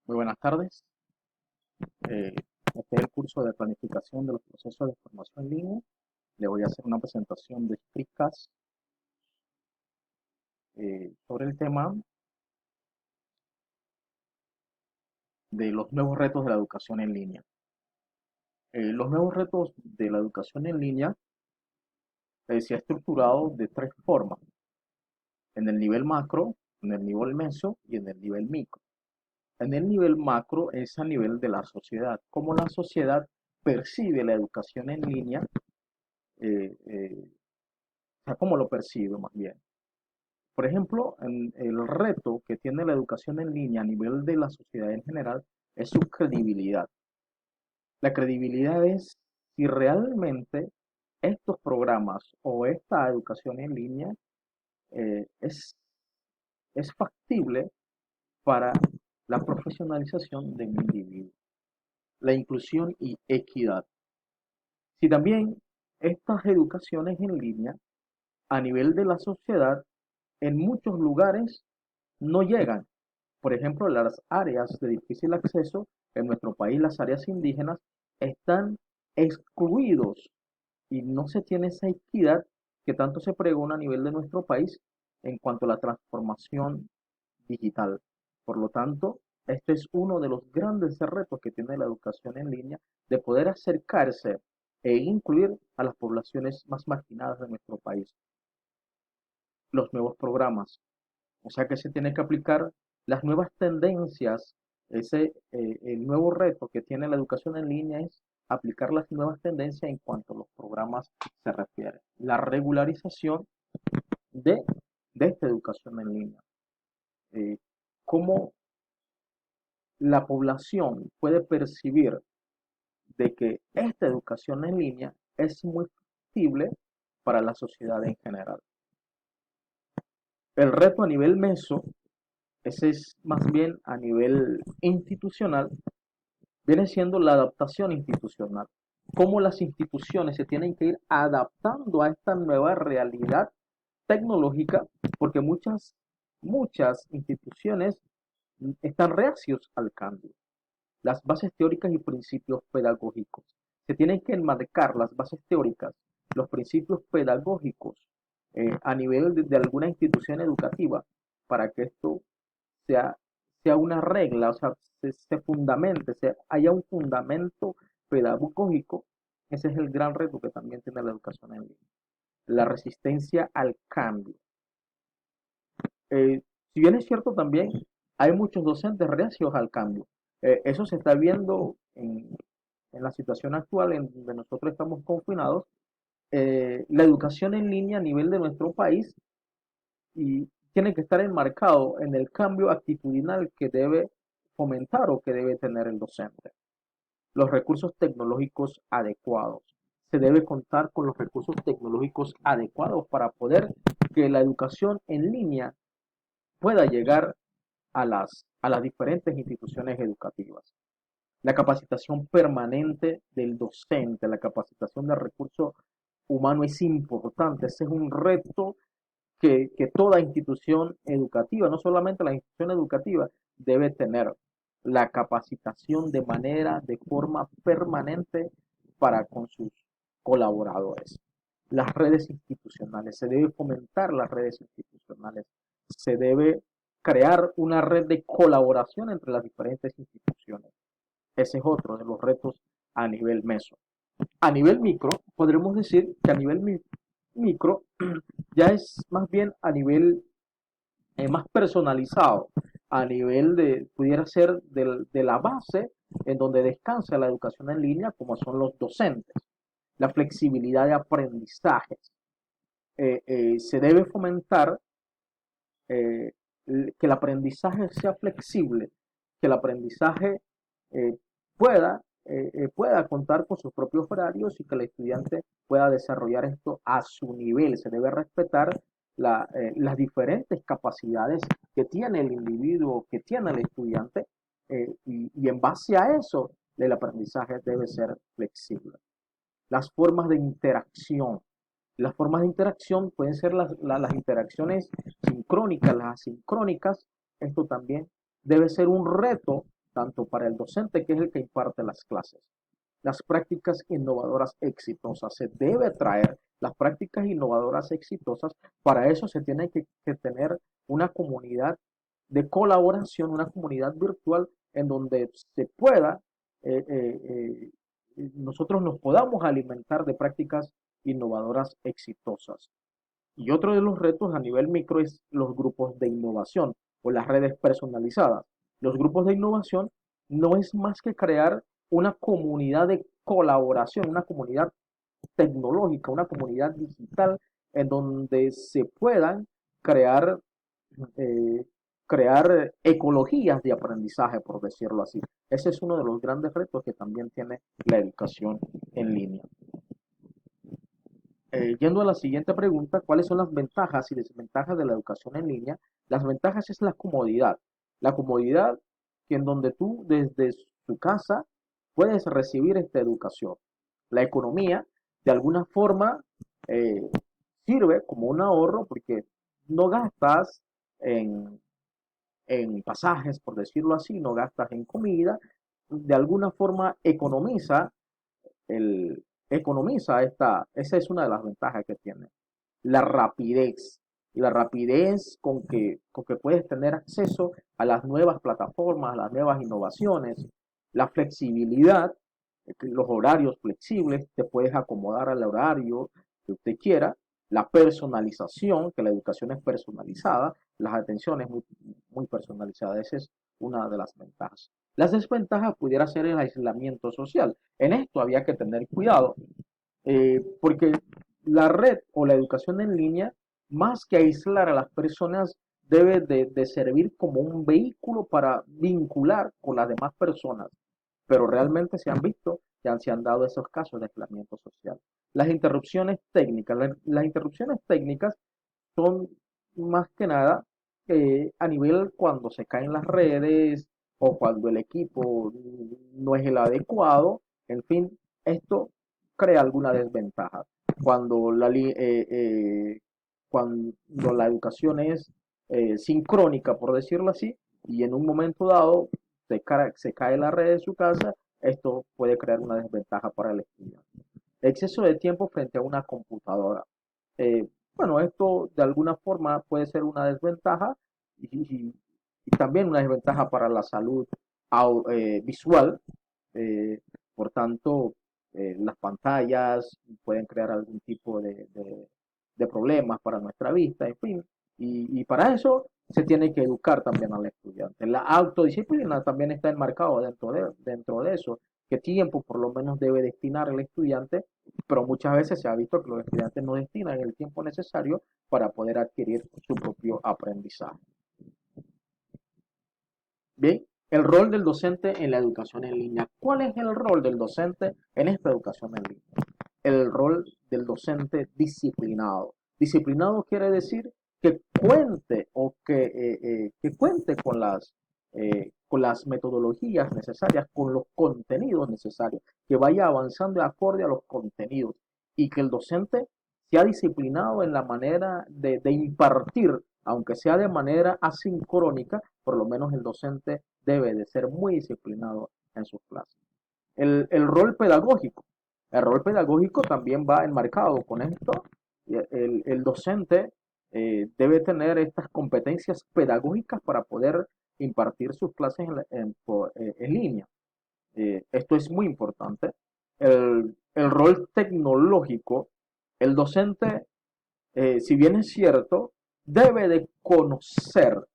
Muy buenas tardes. Este es el curso de planificación de los procesos de formación en línea. Le voy a hacer una presentación de Screencast sobre el tema de los nuevos retos de la educación en línea. Los nuevos retos de la educación en línea se ha estructurado de tres formas: en el nivel macro, en el nivel meso y en el nivel micro. En el nivel macro es a nivel de la sociedad, cómo la sociedad percibe la educación en línea, o sea, cómo lo percibe más bien. Por ejemplo, el reto que tiene la educación en línea a nivel de la sociedad en general es su credibilidad. La credibilidad es si realmente estos programas o esta educación en línea eh, es, es factible para la profesionalización de un individuo, la inclusión y equidad. Si también estas educaciones en línea a nivel de la sociedad en muchos lugares no llegan. Por ejemplo, las áreas de difícil acceso en nuestro país, las áreas indígenas, están excluidos y no se tiene esa equidad que tanto se pregona a nivel de nuestro país en cuanto a la transformación digital. Por lo tanto, este es uno de los grandes retos que tiene la educación en línea, de poder acercarse e incluir a las poblaciones más marginadas de nuestro país. Los nuevos programas, o sea que se tiene que aplicar las nuevas tendencias. El nuevo reto que tiene la educación en línea es aplicar las nuevas tendencias en cuanto a los programas se refiere. La regularización de, de esta educación en línea. Eh, cómo la población puede percibir de que esta educación en línea es muy factible para la sociedad en general. El reto a nivel meso, ese es más bien a nivel institucional, viene siendo la adaptación institucional. Cómo las instituciones se tienen que ir adaptando a esta nueva realidad tecnológica, porque muchas instituciones están reacios al cambio. Las bases teóricas y principios pedagógicos. Se tienen que enmarcar las bases teóricas, los principios pedagógicos a nivel de alguna institución educativa para que esto sea, sea una regla, o sea, se fundamente, haya un fundamento pedagógico. Ese es el gran reto que también tiene la educación en línea. La resistencia al cambio. Si bien es cierto también, hay muchos docentes reacios al cambio. Eso se está viendo en la situación actual en donde nosotros estamos confinados. La educación en línea a nivel de nuestro país y tiene que estar enmarcado en el cambio actitudinal que debe fomentar o que debe tener el docente. Los recursos tecnológicos adecuados. Se debe contar con los recursos tecnológicos adecuados para poder que la educación en línea pueda llegar a las diferentes instituciones educativas. La capacitación permanente del docente, la capacitación del recurso humano es importante. Ese es un reto que toda institución educativa, no solamente la institución educativa, debe tener la capacitación de forma permanente para con sus colaboradores. Las redes institucionales, se debe fomentar las redes institucionales, se debe crear una red de colaboración entre las diferentes instituciones. Ese es otro de los retos a nivel meso. A nivel micro, podremos decir que a nivel micro ya es más bien a nivel más personalizado, a nivel pudiera ser de la base en donde descansa la educación en línea, como son los docentes, la flexibilidad de aprendizajes. Se debe fomentar eh, que el aprendizaje sea flexible, que el aprendizaje eh, pueda contar con sus propios horarios y que el estudiante pueda desarrollar esto a su nivel. Se debe respetar las diferentes capacidades que tiene el individuo, que tiene el estudiante, y en base a eso el aprendizaje debe ser flexible. Las formas de interacción. Las formas de interacción pueden ser las interacciones sincrónicas, las asincrónicas. Esto también debe ser un reto tanto para el docente, que es el que imparte las clases. Las prácticas innovadoras exitosas. Se debe traer las prácticas innovadoras exitosas. Para eso se tiene que tener una comunidad de colaboración, una comunidad virtual en donde se pueda, eh, eh, nosotros nos podamos alimentar de prácticas innovadoras exitosas. Y otro de los retos a nivel micro es los grupos de innovación o las redes personalizadas. Los grupos de innovación no es más que crear una comunidad de colaboración, una comunidad tecnológica, una comunidad digital en donde se puedan crear, eh, crear ecologías de aprendizaje, por decirlo así. Ese es uno de los grandes retos que también tiene la educación en línea. Yendo a la siguiente pregunta, ¿cuáles son las ventajas y desventajas de la educación en línea? Las ventajas es la comodidad que en donde tú desde su casa puedes recibir esta educación. La economía, de alguna forma, eh, sirve como un ahorro porque no gastas en, en pasajes, por decirlo así, no gastas en comida, de alguna forma economiza esa es una de las ventajas que tiene. La rapidez, la rapidez con que puedes tener acceso a las nuevas plataformas, a las nuevas innovaciones, la flexibilidad, los horarios flexibles, te puedes acomodar al horario que usted quiera, la personalización, que la educación es personalizada, las atenciones muy personalizadas, esa es una de las ventajas. Las desventajas pudiera ser el aislamiento social. En esto había que tener cuidado, porque la red o la educación en línea, más que aislar a las personas, debe de servir como un vehículo para vincular con las demás personas, pero realmente se han visto que se han dado esos casos de aislamiento social. Las interrupciones técnicas son más que nada a nivel cuando se caen las redes o cuando el equipo no es el adecuado, en fin, esto crea alguna desventaja. Cuando cuando la educación es sincrónica, por decirlo así, y en un momento dado se cae la red de su casa, esto puede crear una desventaja para el estudiante. Exceso de tiempo frente a una computadora. Eh, bueno, esto de alguna forma puede ser una desventaja y también una desventaja para la salud visual. Eh, por tanto, las pantallas pueden crear algún tipo de problemas para nuestra vista, en fin. Y para eso se tiene que educar también al estudiante. La autodisciplina también está enmarcado dentro de eso. ¿Qué tiempo por lo menos debe destinar el estudiante? Pero muchas veces se ha visto que los estudiantes no destinan el tiempo necesario para poder adquirir su propio aprendizaje. Bien, el rol del docente en la educación en línea. ¿Cuál es el rol del docente en esta educación en línea? El rol del docente disciplinado. Disciplinado quiere decir que cuente que cuente con las metodologías necesarias, con los contenidos necesarios, que vaya avanzando acorde a los contenidos y que el docente sea disciplinado en la manera de impartir, aunque sea de manera asincrónica, por lo menos el docente debe de ser muy disciplinado en sus clases. El rol pedagógico. El rol pedagógico también va enmarcado con esto. El docente debe tener estas competencias pedagógicas para poder impartir sus clases en línea. Esto es muy importante. El rol tecnológico, el docente, si bien es cierto, debe de conocer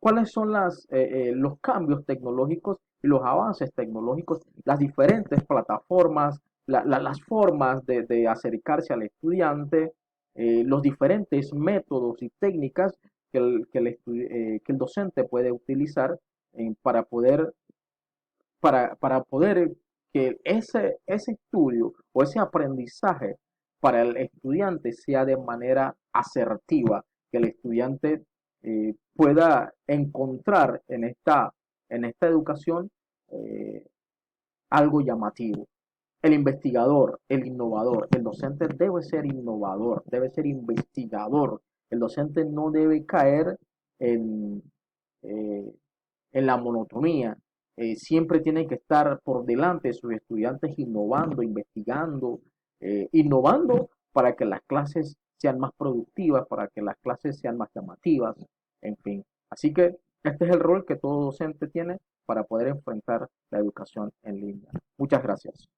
cuáles son los cambios tecnológicos y los avances tecnológicos, las diferentes plataformas, las formas de acercarse al estudiante, los diferentes métodos y técnicas que el docente puede utilizar para para poder que ese estudio o ese aprendizaje para el estudiante sea de manera asertiva, que el estudiante pueda encontrar en esta educación eh, algo llamativo. El investigador, el innovador, el docente debe ser innovador, debe ser investigador. El docente no debe caer en, eh, en la monotonía. siempre tienen que estar por delante de sus estudiantes innovando, investigando, innovando para que las clases sean más productivas, para que las clases sean más llamativas, en fin. Así que este es el rol que todo docente tiene para poder enfrentar la educación en línea. Muchas gracias.